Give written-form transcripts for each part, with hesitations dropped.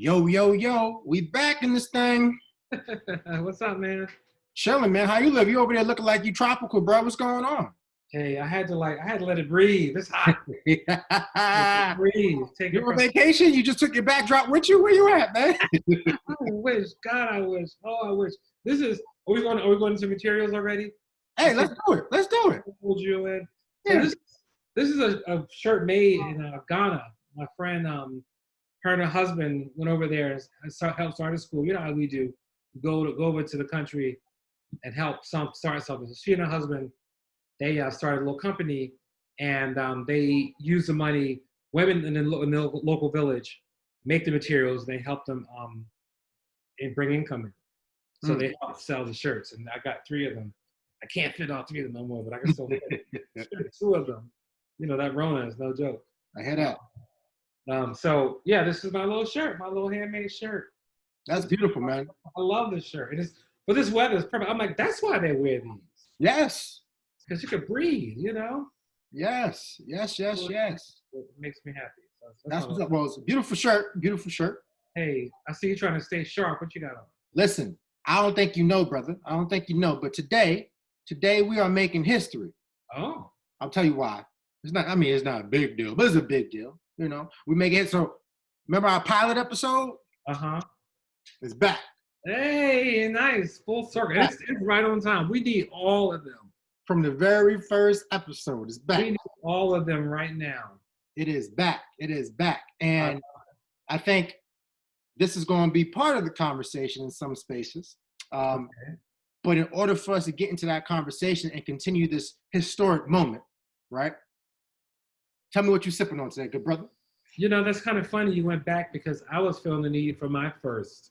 Yo, yo, yo, we back in this thing. What's up, man? Chilling, man. How you live? You over there looking like you tropical, bro. What's going on? Hey, I had to let it breathe. It's hot. Let it breathe. Take You it on from. vacation? You just took your backdrop with you? Where you at, man? I wish, God, I wish. Oh, I wish. This is. Are we going into materials already? I Hey, see. let's do it. Let's do it. Hold you in. So Yeah. this is a shirt made in Ghana. My friend, her and her husband went over there and helped start a school. You know how we do. Go over to the country and help start something. So she and her husband, they started a little company, and they use the money. Women in the local village make the materials. They help them and bring income in. So they help sell the shirts, and I got 3 of them. I can't fit all 3 of them no more, but I can still fit 2 of them. You know that Rona is no joke. I hear that. So yeah, this is my little shirt, my little handmade shirt. That's beautiful, man. I love this shirt. It is for this weather. It's perfect. I'm like, that's why they wear these. Yes. Because you could breathe, you know? Yes. Yes, yes, yes. It makes me happy. So That's what's up. Well, it's a beautiful shirt. Beautiful shirt. Hey, I see you trying to stay sharp. What you got on? Listen, I don't think you know, brother. I don't think you know. But today we are making history. Oh. I'll tell you why. It's not a big deal, but it's a big deal. You know, we make it. So remember our pilot episode? Uh-huh. It's back. Hey, nice. Full circle. It's right on time. We need all of them. From the very first episode. It's back. We need all of them right now. It is back. It is back. And I think this is going to be part of the conversation in some spaces. Okay. But in order for us to get into that conversation and continue this historic moment, right? Tell me what you're sipping on today, good brother. You know, that's kind of funny you went back because I was feeling the need for my first.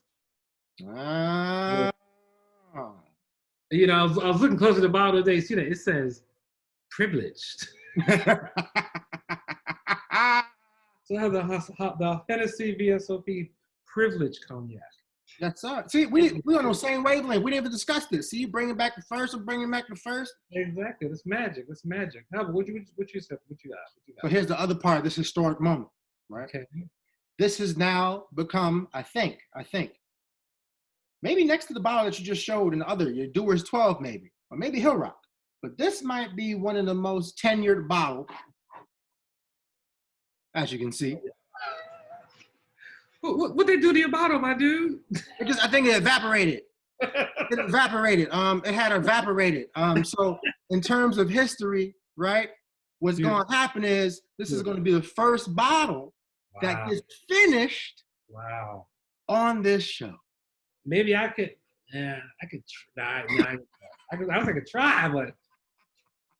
You know, I was looking closer to the bottle today. See that? It says privileged. So I have the Hennessy VSOP privileged cognac. Yes, sir. See, we on the same wavelength. We didn't even discuss this. See, you bringing back the first, I'm bringing back the first. Exactly. That's magic. That's magic. How, what you said? What you got? But here's the other part of this historic moment, right? Okay. This has now become, I think, maybe next to the bottle that you just showed in the other, your Dewar's 12 maybe, or maybe Hill Rock. But this might be one of the most tenured bottles, as you can see. What they do to your bottle, my dude? I think it evaporated. It evaporated. It had evaporated. So in terms of history, right, what's going to happen is this is going to be the first bottle that gets finished on this show. Maybe I could try. I don't think I could try, but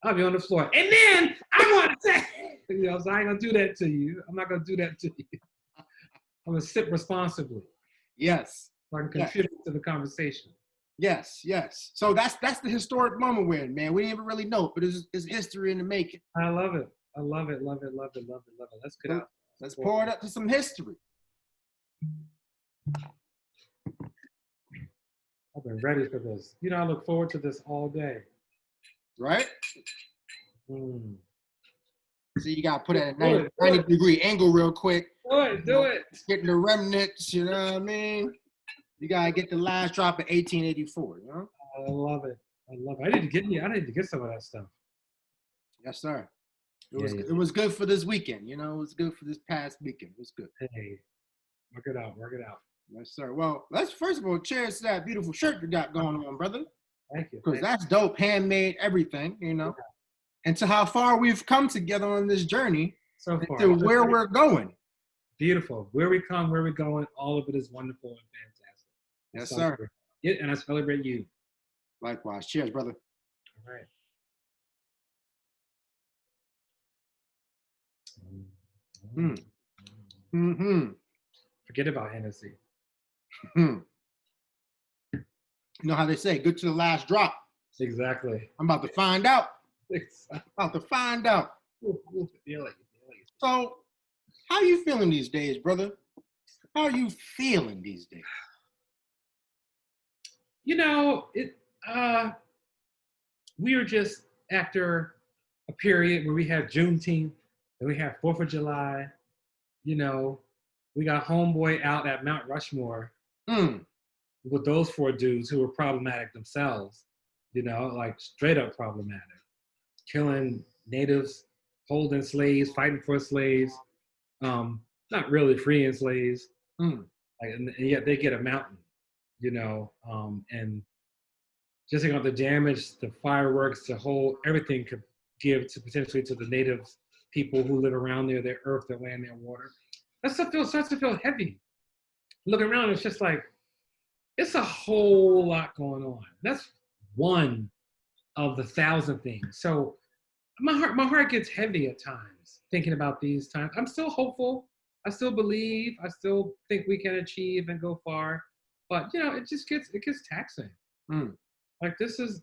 I'll be on the floor. And then I want to say, you know, so I ain't gonna do that to you. I'm not gonna do that to you. I'm gonna sip responsibly. Yes. So I can contribute to the conversation. Yes, yes. So that's the historic moment we're in, man. We didn't even really know it, but it's history in the making. I love it. I love it. Love it. Love it. Love it. Love it. Let's get out. Let's pour it up to some history. I've been ready for this. You know, I look forward to this all day. Right? So you got to put it at a 90-degree angle real quick. Do it. Getting the remnants, you know what I mean? You got to get the last drop of 1884, you know? I love it. I need to get some of that stuff. Yes, sir. It was good for this weekend, you know? It was good for this past weekend. It was good. Hey, work it out. Yes, sir. Well, let's first of all cheers to that beautiful shirt you got going on, brother. Thank you. Because that's dope, handmade, everything, you know? Yeah. And to how far we've come together on this journey, so far, to where we're going. Beautiful. Where we come, where we're going, all of it is wonderful and fantastic. Yes, sir. And I celebrate you. Likewise. Cheers, brother. All right. Forget about Hennessy. You know how they say, good to the last drop. Exactly. I'm about to find out. So, how are you feeling these days, brother? How are you feeling these days? You know, we are just after a period where we have Juneteenth and we have 4th of July. You know, we got homeboy out at Mount Rushmore Mm. with those 4 dudes who were problematic themselves, you know, like straight up problematic, killing natives, holding slaves, fighting for slaves, not really freeing slaves, Mm. like, and yet they get a mountain, you know, and just think about the damage, the fireworks, the whole everything could give to potentially to the natives, people who live around there, their earth, their land, their water. That stuff starts to feel heavy. Looking around, it's just like it's a whole lot going on. That's one of the 1,000 things. So my heart gets heavy at times thinking about these times. I'm still hopeful. I still believe. I still think we can achieve and go far. But you know, it gets taxing. Mm. Like this is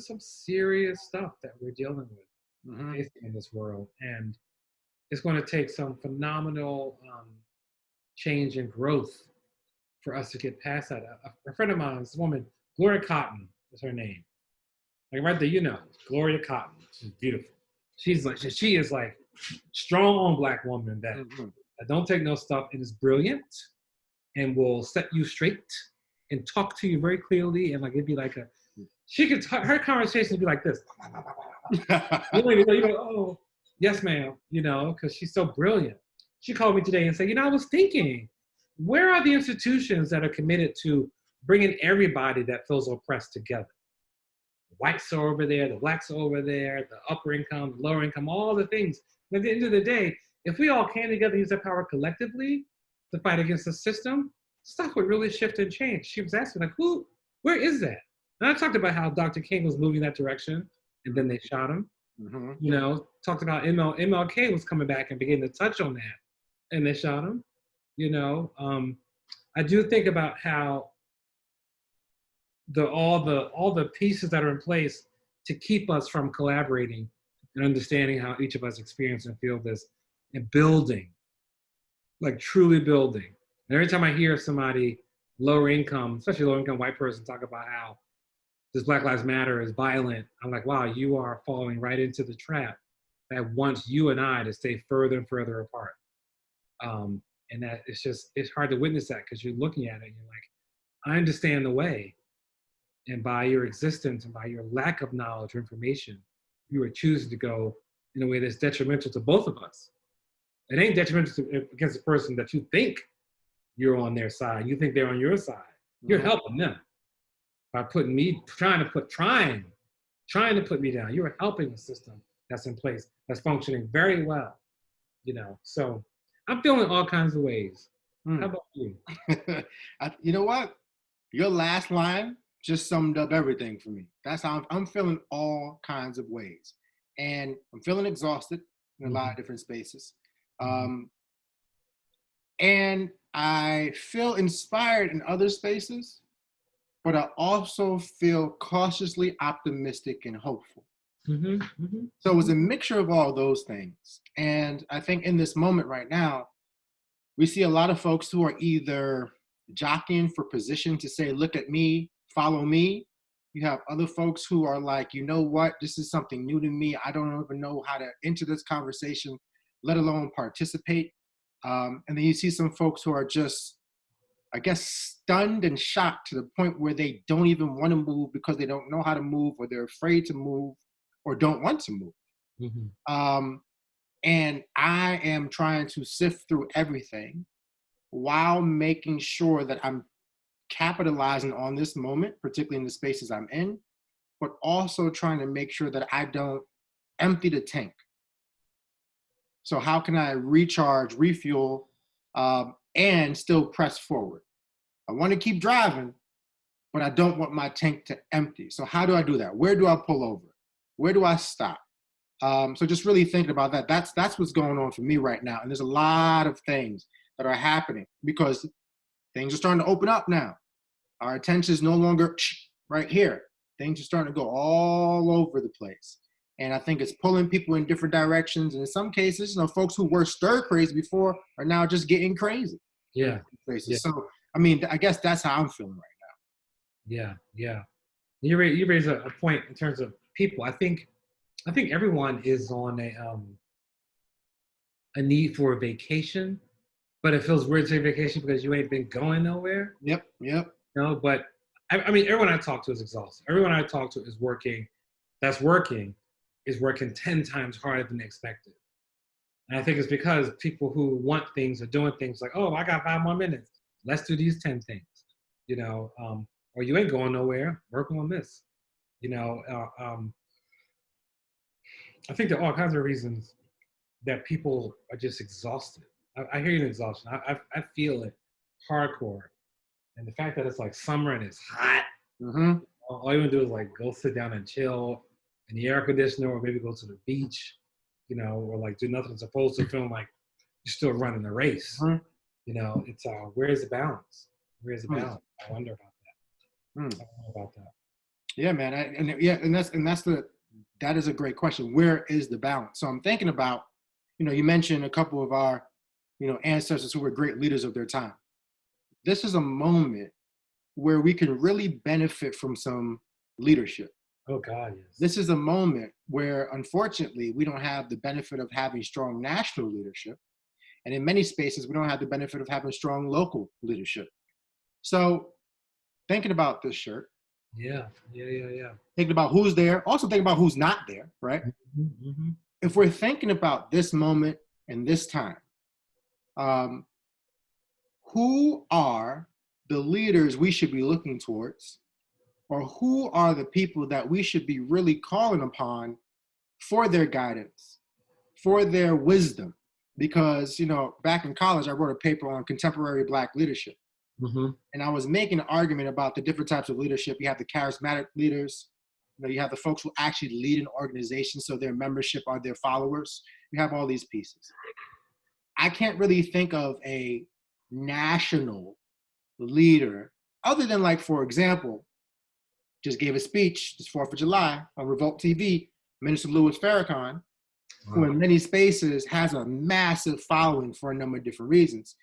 some serious stuff that we're dealing with Mm-hmm. facing in this world, and it's going to take some phenomenal change and growth for us to get past that. A friend of mine, this woman, Gloria Cotton is her name. Like right there, you know, Gloria Cotton. She's beautiful. She is like strong Black woman that, Mm-hmm. that don't take no stuff and is brilliant and will set you straight and talk to you very clearly and like it'd be like her conversation would be like this. You know, oh yes, ma'am. You know, because she's so brilliant. She called me today and said, you know, I was thinking, where are the institutions that are committed to bringing everybody that feels oppressed together? The whites are over there, the Blacks are over there, the upper income, the lower income, all the things. And at the end of the day, if we all came together and used our power collectively to fight against the system, stuff would really shift and change. She was asking, like, where is that? And I talked about how Dr. King was moving that direction, and then they shot him. Mm-hmm. You know, talked about MLK was coming back and beginning to touch on that, and they shot him. You know, I do think about how all the pieces that are in place to keep us from collaborating and understanding how each of us experience and feel this and building, like truly building. And every time I hear somebody lower income, especially lower income white person, talk about how this Black Lives Matter is violent, I'm like, wow, you are falling right into the trap that wants you and I to stay further and further apart. And that it's hard to witness that because you're looking at it and you're like, I understand the way. And by your existence and by your lack of knowledge or information, you are choosing to go in a way that's detrimental to both of us. It ain't detrimental against the person that you think you're on their side. You think they're on your side. You're helping them by putting me, trying to put me down. You're helping the system that's in place, that's functioning very well. You know, so I'm feeling all kinds of ways. How about you? You know what? Your last line just summed up everything for me. That's how I'm feeling all kinds of ways. And I'm feeling exhausted in a lot of different spaces. And I feel inspired in other spaces, but I also feel cautiously optimistic and hopeful. So it was a mixture of all those things. And I think in this moment right now, we see a lot of folks who are either jockeying for position to say, look at me, follow me. You have other folks who are like, you know what, this is something new to me. I don't even know how to enter this conversation, let alone participate. And then you see some folks who are just, I guess, stunned and shocked to the point where they don't even want to move because they don't know how to move, or they're afraid to move, or don't want to move. And I am trying to sift through everything while making sure that I'm capitalizing on this moment, particularly in the spaces I'm in, but also trying to make sure that I don't empty the tank. So how can I recharge, refuel, and still press forward? I want to keep driving, but I don't want my tank to empty. So how do I do that? Where do I pull over? Where do I stop? So just really thinking about that. That's what's going on for me right now. And there's a lot of things that are happening because things are starting to open up now. Our attention is no longer right here. Things are starting to go all over the place. And I think it's pulling people in different directions. And in some cases, you know, folks who were stir crazy before are now just getting crazy. Yeah. So, I mean, I guess that's how I'm feeling right now. Yeah. You raise a point in terms of people. I think everyone is on a need for a vacation but it feels weird to take vacation because you ain't been going nowhere. Yep. But I mean, everyone I talk to is exhausted. Everyone I talk to is working, that's working, is working 10 times harder than expected. And I think it's because people who want things are doing things like, oh, I got 5 more minutes. Let's do these 10 things, or you ain't going nowhere. Work on this, I think there are all kinds of reasons that people are just exhausted. I hear you in exhaustion. I feel it hardcore. And the fact that it's like summer and it's hot, all you want to do is like go sit down and chill in the air conditioner, or maybe go to the beach, or like do nothing as opposed to feeling like you're still running the race. It's where's the balance? Where's the balance? I wonder about that. Yeah, man. That is a great question. Where is the balance? So I'm thinking about, you mentioned a couple of our, ancestors who were great leaders of their time. This is a moment where we can really benefit from some leadership. Oh God, yes. This is a moment where, unfortunately, we don't have the benefit of having strong national leadership. And in many spaces, we don't have the benefit of having strong local leadership. So thinking about this shirt. Yeah. Thinking about who's there, also thinking about who's not there, right? Mm-hmm. If we're thinking about this moment and this time, who are the leaders we should be looking towards, or who are the people that we should be really calling upon for their guidance, for their wisdom? Because, back in college, I wrote a paper on contemporary Black leadership. And I was making an argument about the different types of leadership. You have the charismatic leaders, you have the folks who actually lead an organization, so their membership are their followers. You have all these pieces. I can't really think of a national leader other than, like, for example, just gave a speech this 4th of July on Revolt TV, Minister Louis Farrakhan, who in many spaces has a massive following for a number of different reasons.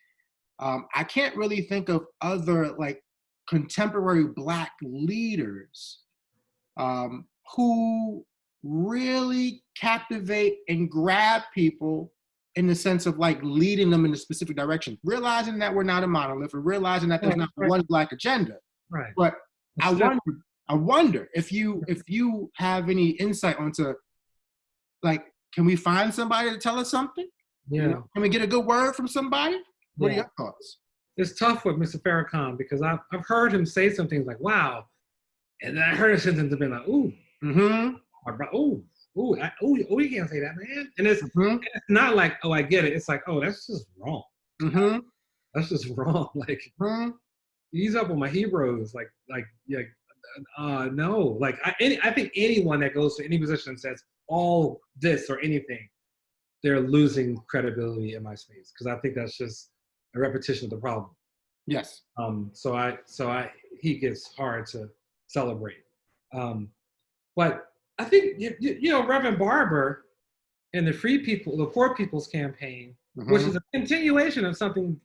I can't really think of other like contemporary Black leaders who really captivate and grab people in the sense of like leading them in a specific direction, realizing that we're not a monolith, and realizing that there's not one Black agenda. Right. But I wonder if you have any insight onto, like, can we find somebody to tell us something? Yeah. Can we get a good word from somebody? What are your thoughts? It's tough with Mr. Farrakhan because I've heard him say some things like, wow. And then I heard a sentence to be like, ooh. You can't say that, man. And it's not like, oh, I get it. It's like, oh, that's just wrong. That's just wrong. Like, he's up on my heroes. No. Like, I think anyone that goes to any position and says all this or anything, they're losing credibility in my space, because I think that's just a repetition of the problem. Yes. So he gets hard to celebrate. But I think Reverend Barber and the the Poor People's Campaign, which is a continuation of something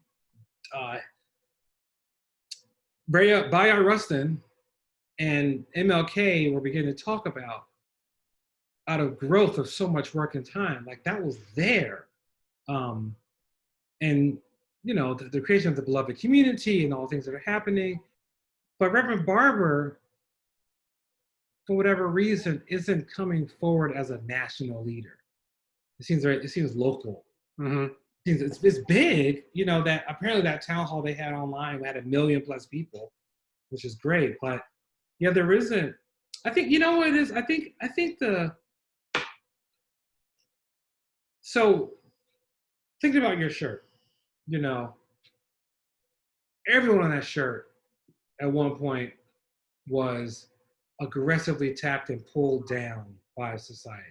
Bayard Rustin and MLK were beginning to talk about out of growth of so much work and time. Like, that was there. And the creation of the beloved community and all the things that are happening. But Reverend Barber, for whatever reason, isn't coming forward as a national leader. It seems local. It's big, that apparently that town hall they had online had 1 million+ people, which is great. But yeah, there isn't. I think, what it is? I think so thinking about your shirt, everyone on that shirt at one point was aggressively tapped and pulled down by society.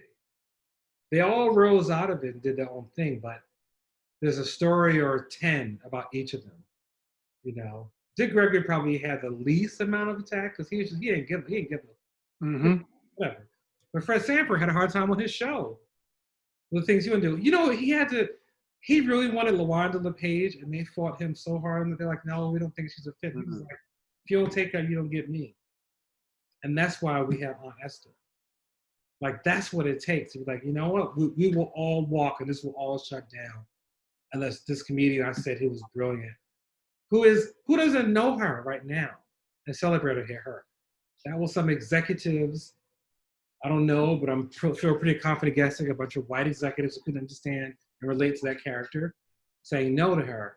They all rose out of it and did their own thing, but there's a story or 10 about each of them. Dick Gregory probably had the least amount of attack because he didn't give whatever. But Fred Sanford had a hard time on his show with things he would do. He really wanted LaWanda LePage, and they fought him so hard, and they're like, no, we don't think she's a fit. He was like, if you don't take her, you don't get me. And that's why we have Aunt Esther. Like, that's what it takes to be like, you know what? We will all walk, and this will all shut down unless this comedian I said who was brilliant, who doesn't know her right now and celebrated her. That was some executives. I don't know, but I'm feel pretty confident guessing a bunch of white executives who couldn't understand and relate to that character, saying no to her.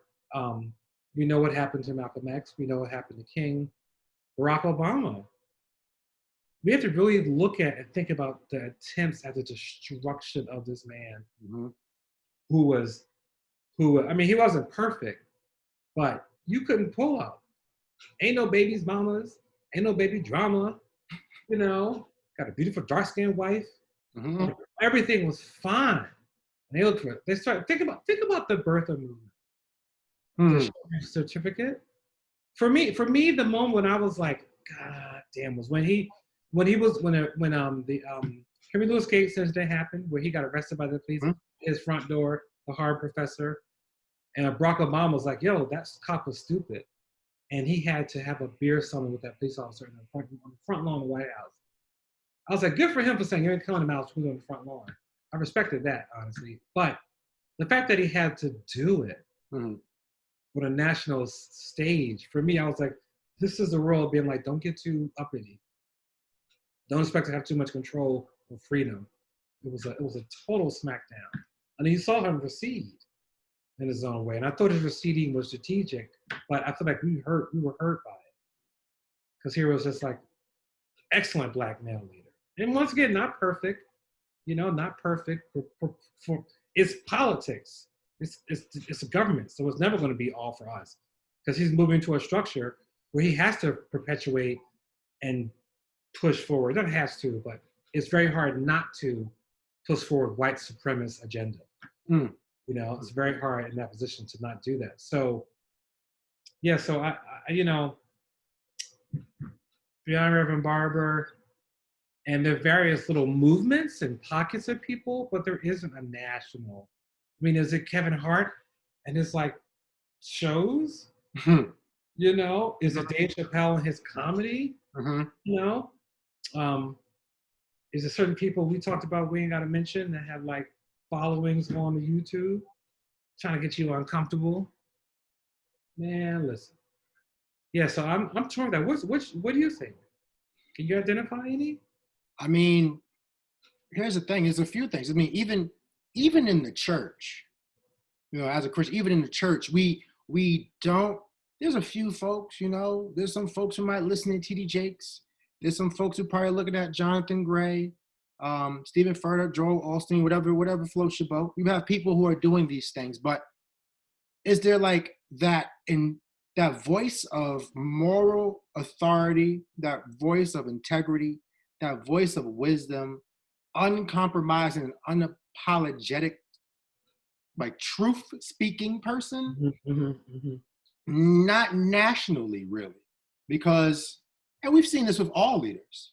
We know what happened to Malcolm X. We know what happened to King. Barack Obama. We have to really look at and think about the attempts at the destruction of this man, Mm-hmm. I mean, he wasn't perfect, but you couldn't pull out. Ain't no babies, mamas. Ain't no baby drama. You know, got a beautiful dark-skinned wife. Mm-hmm. Everything was fine. And they look for it. They start think about the birther movement. The certificate. For me, the moment when I was like, God damn, was when the Henry Louis Gates incident happened, where he got arrested by the police at his front door, the Harvard professor, and Barack Obama was like, yo, that cop was stupid. And he had to have a beer summit with that police officer on the front lawn of the White House. I was like, good for him for saying, you ain't killing him out on the front lawn. I respected that, honestly. But the fact that he had to do it with a national stage, for me, I was like, this is the world being like, don't get too uppity. Don't expect to have too much control or freedom. It was a total smackdown. And you saw him recede in his own way. And I thought his receding was strategic, but I feel like we were hurt by it. Because here was just like, excellent black male leader. And once again, not perfect, not perfect. It's politics. It's a government, so it's never going to be all for us. Because he's moving to a structure where he has to perpetuate and push forward. Not has to, but it's very hard not to push forward white supremacist agenda. It's very hard in that position to not do that. So, yeah, so I beyond Reverend Barber, and there are various little movements and pockets of people, but there isn't a national. I mean, is it Kevin Hart and his like shows? Is it Dave Chappelle and his comedy? Is there certain people we talked about we ain't got to mention that have like followings on the YouTube trying to get you uncomfortable? Man, listen. Yeah, so I'm torn with that. What do you think? Can you identify any? I mean, here's the thing. There's a few things. I mean, even in the church, as a Christian, even in the church, we don't. There's a few folks, There's some folks who might listen to T.D. Jakes. There's some folks who probably looking at Jonathan Gray, Stephen Furtick, Joel Osteen, whatever floats your boat. You have people who are doing these things, but is there like that voice of moral authority, that voice of integrity, that voice of wisdom, uncompromising and unapologetic, like truth-speaking person? Not nationally, really, because, and we've seen this with all leaders,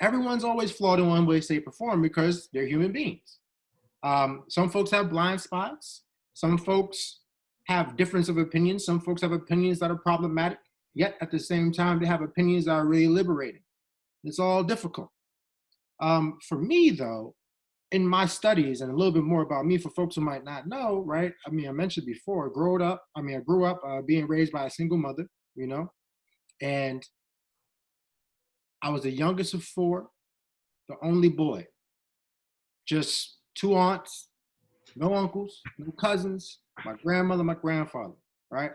everyone's always flawed in one way, shape, or form because they're human beings. Some folks have blind spots. Some folks have difference of opinions. Some folks have opinions that are problematic, yet at the same time, they have opinions that are really liberating. It's all difficult. For me, though, in my studies, and a little bit more about me for folks who might not know, right? I mean, I mentioned before, I grew up being raised by a single mother, and I was the youngest of four, the only boy, just two aunts, no uncles, no cousins, my grandmother, my grandfather, right?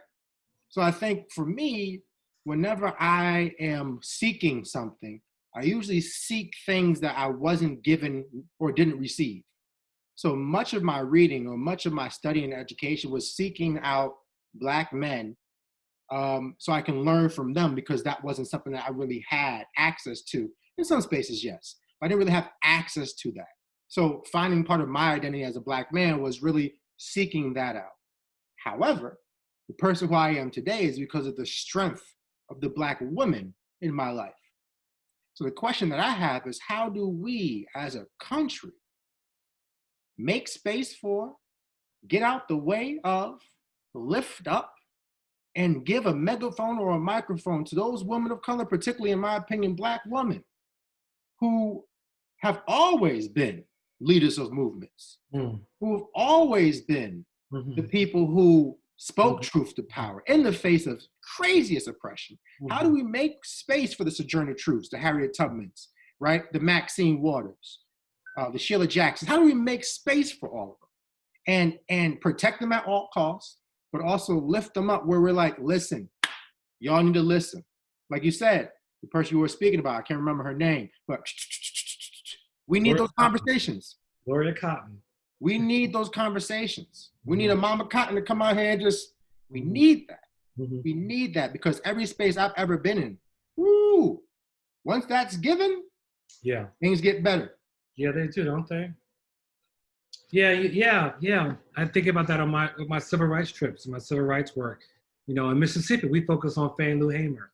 So I think for me, whenever I am seeking something, I usually seek things that I wasn't given or didn't receive. So much of my reading or much of my study and education was seeking out Black men so I can learn from them, because that wasn't something that I really had access to. In some spaces, yes, but I didn't really have access to that. So finding part of my identity as a Black man was really seeking that out. However, the person who I am today is because of the strength of the Black women in my life. So the question that I have is, how do we as a country make space for, get out the way of, lift up, and give a megaphone or a microphone to those women of color, particularly in my opinion, Black women, who have always been leaders of movements, who have always been the people who spoke truth to power in the face of craziest oppression. How do we make space for the Sojourner Truths, the Harriet Tubmans, right? The Maxine Waters, the Sheila Jacksons? How do we make space for all of them and protect them at all costs, but also lift them up where we're like, listen, y'all need to listen. Like you said, the person you were speaking about, I can't remember her name, but we need those conversations. Gloria Cotton. We need those conversations. We need a Mama Cotton to come out here and just, we need that. We need that because every space I've ever been in, woo, once that's given, things get better. Yeah, they do, don't they? Yeah. I think about that on my civil rights trips, my civil rights work. You know, in Mississippi, we focus on Fannie Lou Hamer.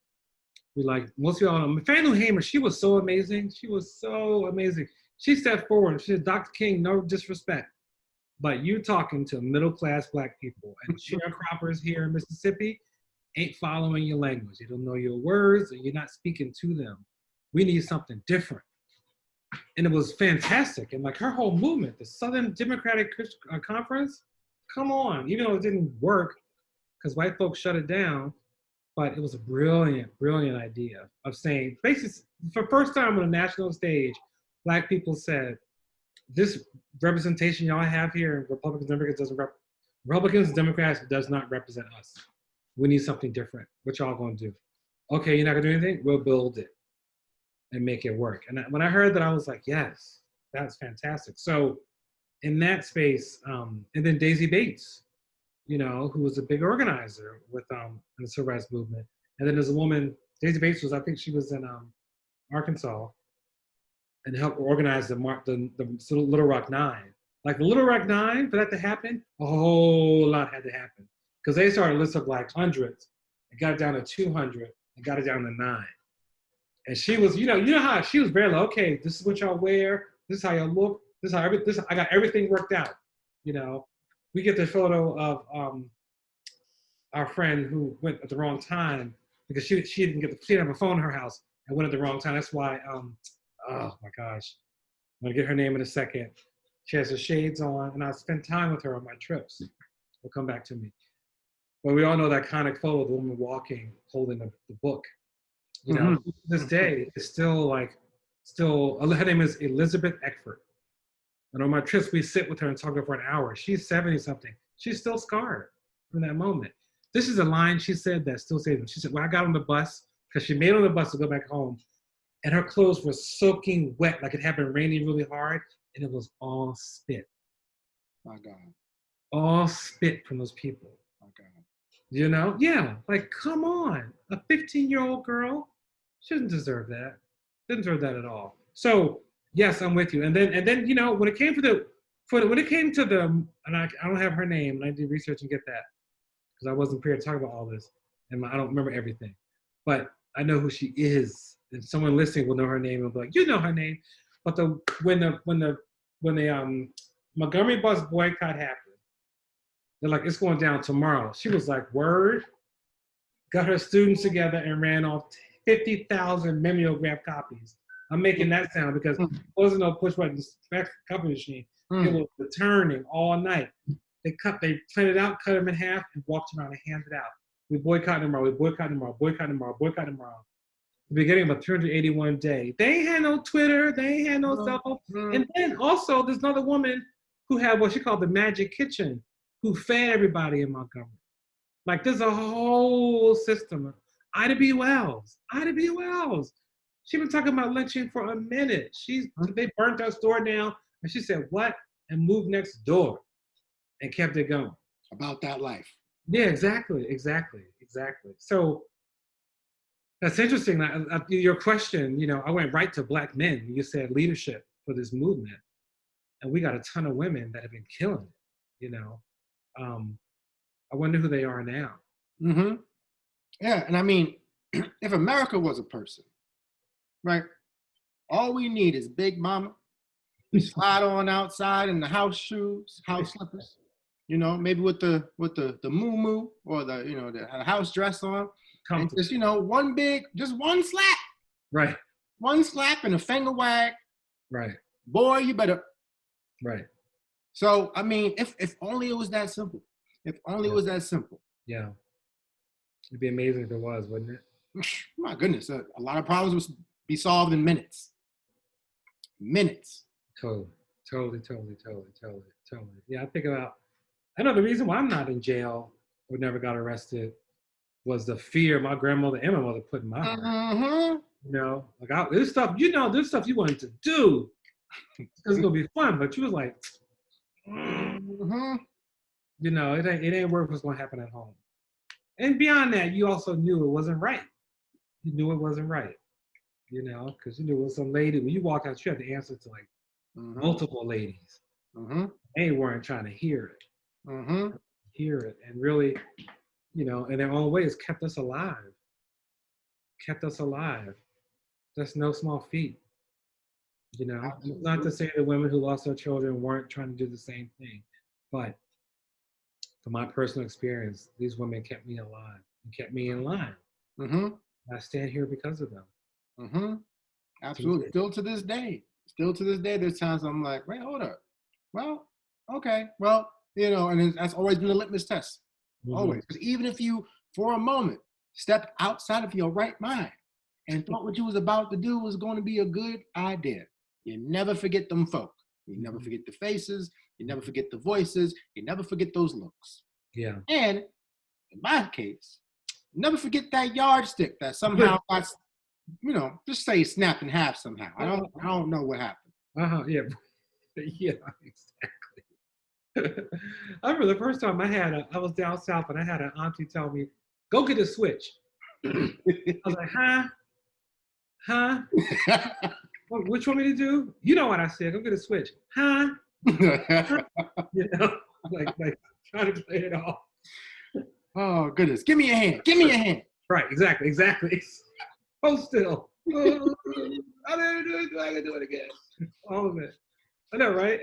We like, most of y'all know, Fannie Lou Hamer, she was so amazing. She was so amazing. She stepped forward. She said, Dr. King, no disrespect, but you talking to middle-class Black people and sharecroppers here in Mississippi ain't following your language. You don't know your words and you're not speaking to them. We need something different. And it was fantastic. And like her whole movement, the Southern Democratic Conference, come on, even though it didn't work because white folks shut it down, but it was a brilliant, brilliant idea of saying, basically, for the first time on a national stage, Black people said, this representation y'all have here, Republicans, Democrats does not represent us. We need something different. What y'all gonna do? Okay, you're not gonna do anything? We'll build it and make it work. And when I heard that, I was like, yes, that's fantastic. So in that space, and then Daisy Bates, you know, who was a big organizer with in the civil rights movement. And then there's a woman, Daisy Bates was, I think she was in Arkansas, and helped organize the Little Rock Nine. Like the Little Rock Nine, for that to happen, a whole lot had to happen. Because they started lists of like hundreds, and got it down to 200, and got it down to 9. And she was, you know how she was very like, okay, this is what y'all wear, this is how y'all look, I got everything worked out. You know, we get the photo of our friend who went at the wrong time because she didn't have a phone in her house and went at the wrong time. That's why. Oh my gosh, I'm gonna get her name in a second. She has her shades on, and I spend time with her on my trips. Will come back to me. But we all know that iconic photo of the woman walking, holding the book. You know, to this day, it's still, her name is Elizabeth Eckford. And on my trips, we sit with her and talk to her for an hour. She's 70-something. She's still scarred from that moment. This is a line she said that still saves me. She said, when I got on the bus, because she made it on the bus to go back home, and her clothes were soaking wet, like it had been raining really hard, and it was all spit. My God. All spit from those people. My God. You know? Yeah, like, come on. A 15-year-old girl shouldn't deserve that. Didn't deserve that at all. So, yes, I'm with you. And then, you know, when it came to the, and I don't have her name, and I did research and get that, because I wasn't prepared to talk about all this, and I don't remember everything. But I know who she is. And someone listening will know her name and be like, you know her name. But when the Montgomery bus boycott happened, they're like, it's going down tomorrow. She was like, word, got her students together and ran off 50,000 mimeograph copies. I'm making that sound because there wasn't no push button copy machine. It was returning all night. They printed out, cut them in half, and walked around and handed out. We boycott tomorrow, we boycott tomorrow, boycott tomorrow, boycott tomorrow. The beginning of a 381 day. They ain't had no Twitter, they ain't had no cell phone. And then also there's another woman who had what she called the Magic Kitchen, who fed everybody in Montgomery. Like there's a whole system. Ida B. Wells. She been talking about lynching for a minute. They burnt her store down and she said, what? And moved next door and kept it going. About that life. Yeah, exactly. So that's interesting. Your question, you know, I went right to Black men. You said leadership for this movement. And we got a ton of women that have been killing it, you know. I wonder who they are now. Yeah, and I mean, if America was a person, right? All we need is Big Mama. We slide on outside in the house shoes, house slippers, you know, maybe with the moo-moo or the house dress on. And just, you know, one slap. Right. One slap and a finger wag. Right. Boy, you better. Right. So I mean, if only it was that simple. If only it was that simple. Yeah. It'd be amazing if it was, wouldn't it? My goodness, a lot of problems would be solved in minutes. Minutes. Totally. Yeah, I know the reason why I'm not in jail or never got arrested was the fear my grandmother and my mother put in my heart. Mm-hmm. You know, like there's stuff you wanted to do. It's gonna be fun, but you was like, Mm-hmm. you know, it ain't worth what's gonna happen at home. And beyond that, you also knew it wasn't right. You knew it wasn't right. You know, because you knew it was some lady. When you walk out, you had to answer to like multiple ladies. They weren't trying to hear it. Hear it, and really, you know, in their own ways, kept us alive. That's no small feat. You know, it's not to say that women who lost their children weren't trying to do the same thing, but from my personal experience, these women kept me alive and kept me in line. I stand here because of them. Absolutely. Still to this day, there's times I'm like, wait, hold up. Well, okay. Well, you know, and that's always been a litmus test. Always. Because even if you, for a moment, stepped outside of your right mind and thought what you was about to do was going to be a good idea, you never forget them folk. You never forget the faces. You never forget the voices. You never forget those looks. Yeah. And in my case, never forget that yardstick that somehow got, you know, just say snapped in half somehow. I don't know what happened. Yeah. Yeah, exactly. I remember the first time I was down south and I had an auntie tell me, go get a switch. I was like, huh? What you want me to do? You know what I said, go get a switch. Huh? You know, like trying to play it off. Oh, goodness. Give me a hand. Right, exactly. Hold still. I didn't do it. I can do it again. All of it. I know, right?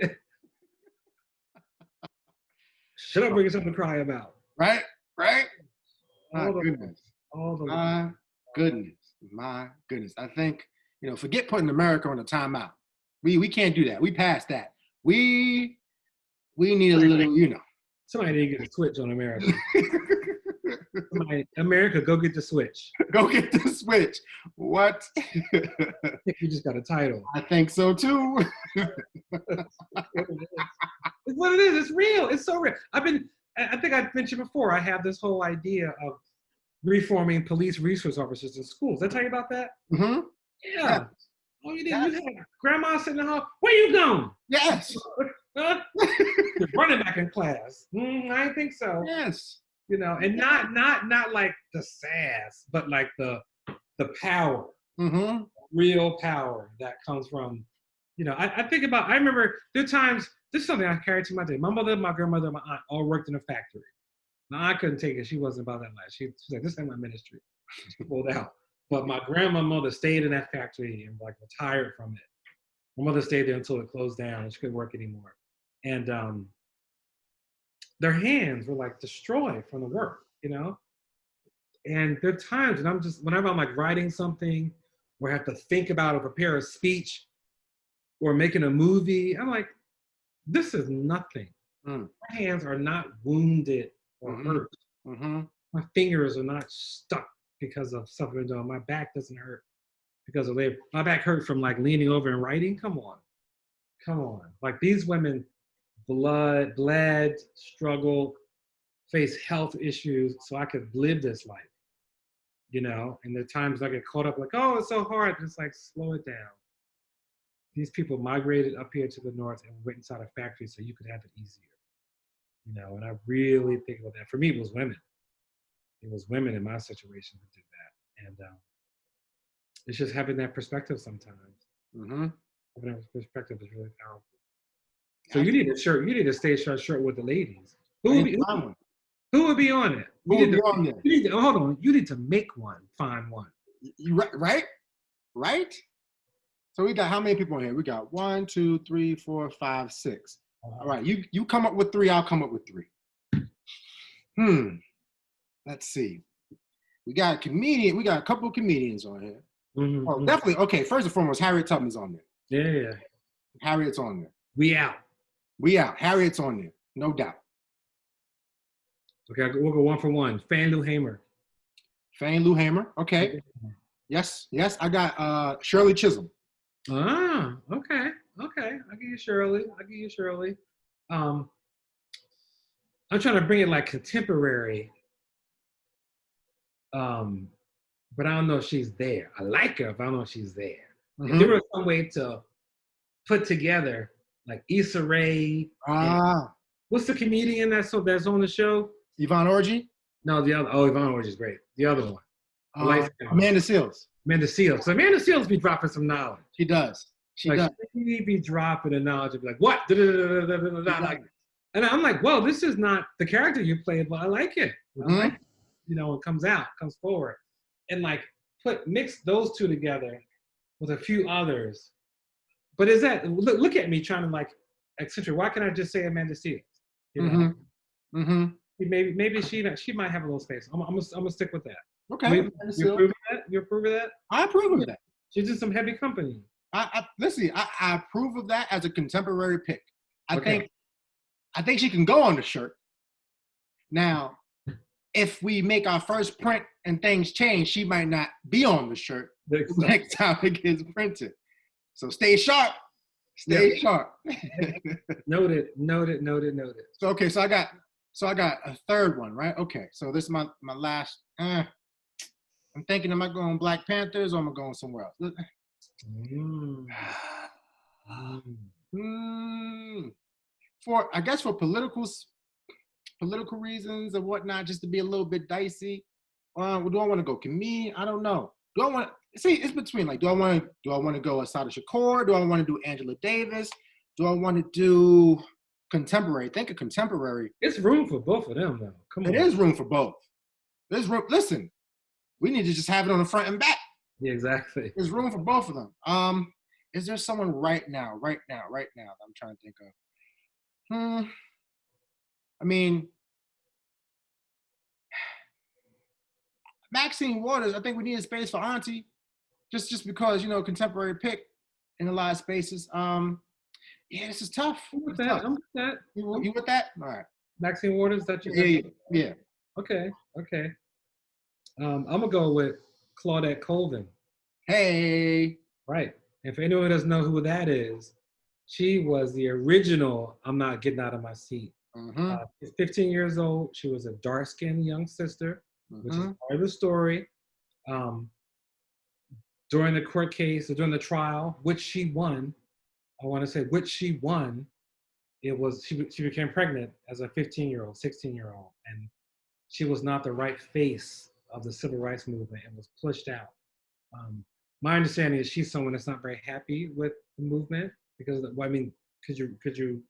Should I bring something to cry about? Right? My goodness. I think, you know, forget putting America on a timeout. We can't do that. We passed that. We need a little, you know. Somebody need to get a switch on America. America, go get the switch. Go get the switch. What? I think we just got a title. I think so too. It's what it is. It's real. It's so real. I think I mentioned before, I have this whole idea of reforming police resource officers in schools. Did I tell you about that? Yeah. Oh, you did. You had grandma sitting in the hall. Where you going? Yes. You're running back in class. I think so. Yes. You know, and not like the sass, but like the power, real power that comes from, you know, I think about, I remember there are times, this is something I carried to my day. My mother, my grandmother, my aunt all worked in a factory. My aunt couldn't take it. She wasn't about that life. She's like, this ain't my ministry. She pulled out. But my grandmother stayed in that factory and like retired from it. My mother stayed there until it closed down and she couldn't work anymore. And their hands were like destroyed from the work, you know? And there are times when whenever I'm like writing something or have to think about or prepare a speech or making a movie, I'm like, this is nothing. My hands are not wounded or hurt. My fingers are not stuck because of something done. My back doesn't hurt because of labor. My back hurt from like leaning over and writing. Come on. Like these women bled, struggled, faced health issues so I could live this life, you know? And there are times I get caught up like, oh, it's so hard. It's like, slow it down. These people migrated up here to the north and went inside a factory so you could have it easier, you know? And I really think about that. For me, it was women. It was women in my situation who did that. And it's just having that perspective sometimes. Having that perspective is really powerful. So you need a shirt. You need a Stay Sharp shirt with the ladies. Who would be on it? Hold on. You need to make one. Find one. Right. So we got how many people in here? We got 1, 2, 3, 4, 5, 6. All right. You come up with 3. I'll come up with 3. Let's see. We got a comedian. We got a couple of comedians on here. Oh, definitely. Okay. First and foremost, Harriet Tubman's on there. Yeah. Harriet's on there. We out. We out. Harriet's on there, no doubt. Okay, we'll go one for one. Fan Lou Hamer. Fane Lou Hamer. Okay. Yes. I got Shirley Chisholm. Ah, okay. I'll give you Shirley. I'm trying to bring it like contemporary. But I don't know if she's there. I like her, but I don't know if she's there. Mm-hmm. If there was some way to put together like Issa Rae. What's the comedian that's on the show? Yvonne Orji? No, the other. Oh, Yvonne Orji is great. The other one. Amanda Seales. Amanda Seales. So Amanda Seales be dropping some knowledge. She does. She be dropping the knowledge and be like, what? And I'm like, well, this is not the character you played, but I like it. Mm-hmm. Like, it comes forward. And like mix those two together with a few others. But is that, look at me trying to like accentuate. Why can't I just say Amanda Seales? Maybe she might have a little space. I'm gonna stick with that. Okay. You approve of that? You approve of that? I approve of that. She's in some heavy company. Listen, I approve of that as a contemporary pick. I think she can go on the shirt. Now, if we make our first print and things change, she might not be on the shirt next time it gets printed. So stay sharp. Stay sharp. Noted. So I got a third one, right? Okay. So this is my last. I'm thinking, am I going Black Panthers or am I going somewhere else? For political reasons and whatnot, just to be a little bit dicey. Do I want to go comedian? I don't know. Do I want to see? It's between like, do I want to go Asada Shakur? Do I want to do Angela Davis? Do I want to do contemporary? Think of contemporary. It's room for both of them, though. Come on. It is room for both. There's room. Listen, we need to just have it on the front and back. Yeah, exactly. There's room for both of them. Is there someone right now that I'm trying to think of? I mean, Maxine Waters, I think we need a space for Auntie, just because, contemporary pick in a lot of spaces. Yeah, this is tough. I'm with that. You with that? All right. Maxine Waters, that you? Yeah. Okay. I'm gonna go with Claudette Colvin. Hey. Right. If anyone doesn't know who that is, she was the original I'm Not Getting Out of My Seat. She's 15 years old. She was a dark-skinned young sister, which is part of the story. During the court case, or during the trial, which she won, it was she became pregnant as a 15-year-old, 16-year-old, and she was not the right face of the civil rights movement and was pushed out. My understanding is she's someone that's not very happy with the movement because, could you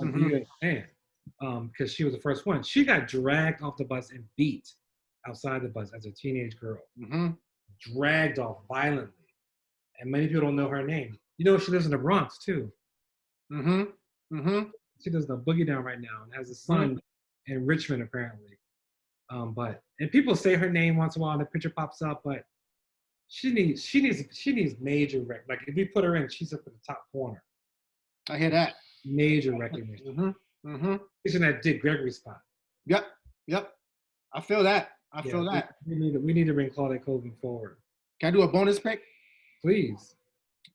understand? Because she was the first one. She got dragged off the bus and beat outside the bus as a teenage girl. Dragged off violently. And many people don't know her name. She lives in the Bronx too. She lives in a boogie down right now and has a son in Richmond apparently. And people say her name once in a while and the picture pops up, but she needs major like if you put her in, she's up in the top corner. I hear that. Major recognition. She's in that Dick Gregory spot. Yep. I feel that. We need to bring Claudette Colvin forward. Can I do a bonus pick? Please.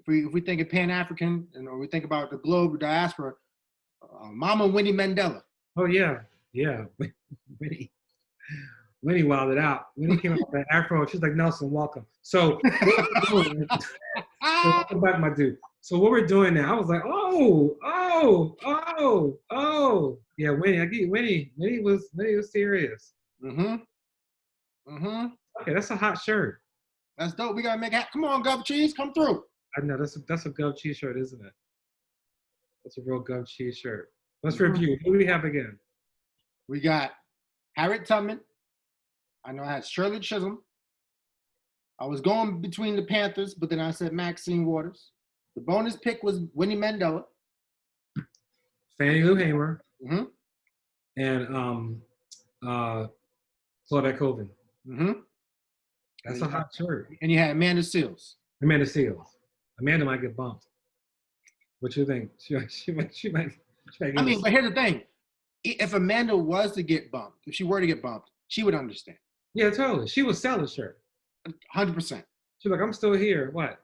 If we think of Pan-African or we think about the globe diaspora, Mama Winnie Mandela. Oh yeah. Winnie wilded out. Winnie came out with that afro. She's like, Nelson, welcome. So, welcome back, my dude. So what we're doing now, I was like, oh. Yeah, Winnie. I get Winnie. Winnie was serious. Okay, that's a hot shirt. That's dope. We gotta make it. Come on, Gov Cheese, come through. I know that's a Gov Cheese shirt, isn't it? That's a real Gov Cheese shirt. Let's review. Who do we have again? We got Harriet Tubman. I know I had Shirley Chisholm. I was going between the Panthers, but then I said Maxine Waters. The bonus pick was Winnie Mandela. Fannie Lou Hamer. And Claudette Colvin. That's a hot shirt. And you had Amanda Seales. Amanda might get bumped. What you think? She might I give mean, us. but here's the thing. If Amanda was to get bumped, if she were to get bumped, she would understand. Yeah, totally. She would sell the shirt. 100%. She's like, I'm still here. What?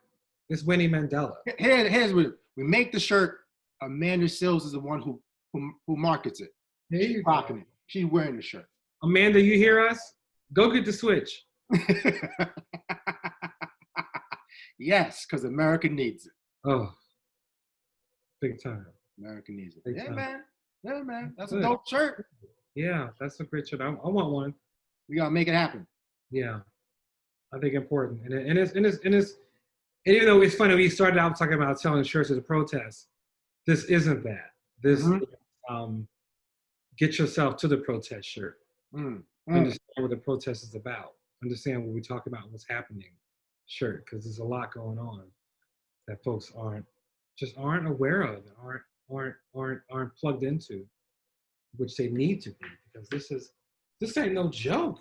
It's Winnie Mandela. Here's what we make the shirt. Amanda Sills is the one who markets it. There She's you go. rocking it. She's wearing the shirt. Amanda, you hear us? Go get the switch. Yes, because America needs it. Oh, big time. America needs it. Big Yeah, time. man. Yeah, man. That's Good. a dope shirt. Yeah, that's a great shirt. I want one. We gotta make it happen. Yeah, I think important. And even though it's funny, we started out talking about selling shirts as a protest. This isn't that. This is, get yourself to the protest shirt. Understand what the protest is about. Understand what we talk about, what's happening. Shirt, because there's a lot going on that folks aren't aware of and aren't plugged into, which they need to be, because this ain't no joke.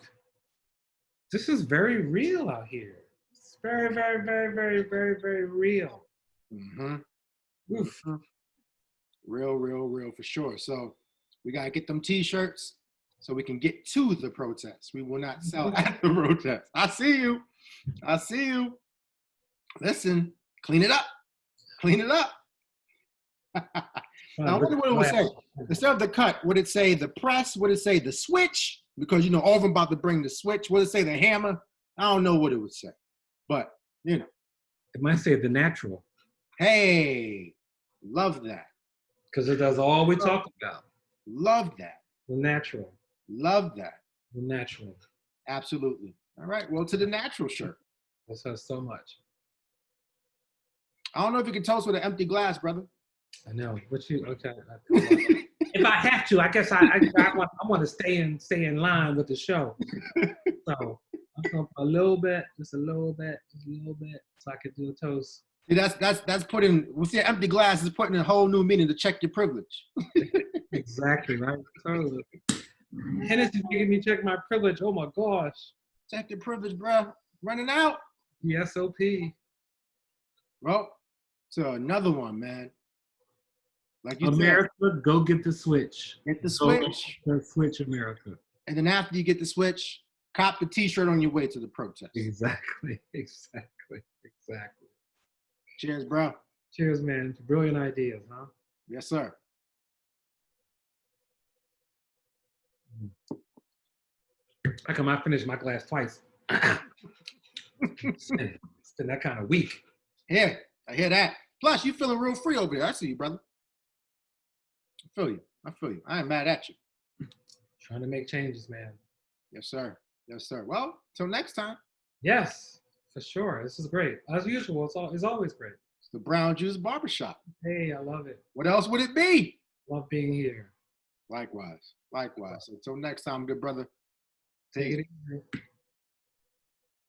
This is very real out here. It's very, very, very, very, very, very real. Oof. Real for sure. So we gotta get them T-shirts so we can get to the protest. We will not sell at the protest. I see you. Listen, clean it up. Now, I wonder what it would say. Instead of the cut, would it say the press? Would it say the switch? Because, all of them about to bring the switch. Would it say the hammer? I don't know what it would say. But, It might say the natural. Hey, love that. Because it does all we talk about. Love that. The natural. Love that. The natural. Absolutely. All right. Well, to the natural shirt. This has so much. I don't know if you can toast with an empty glass, brother. I know. Okay. If I have to, I guess I want to stay in line with the show. So I'm gonna put a little bit, so I could do a toast. See, that's putting. What's the empty glass is putting a whole new meaning to check your privilege. Exactly right. Totally. Hennessy's making me check my privilege. Oh my gosh. Check your privilege, bro. Running out. The SOP. Well, so another one, man. Like you America, go get the switch. Get the switch. The switch, America. And then after you get the switch, cop the T-shirt on your way to the protest. Exactly. Cheers, bro. Cheers, man. Brilliant ideas, huh? Yes, sir. How come I finished my glass twice? It's been that kind of week. Yeah, I hear that. Plus, you feeling real free over there. I see you, brother. I feel you. I ain't mad at you. Trying to make changes, man. Yes, sir. Well, till next time. Yes, for sure. This is great. As usual, it's always great. It's the Brown Juice Barbershop. Hey, I love it. What else would it be? Love being here. Likewise. So until next time, good brother. Take it easy.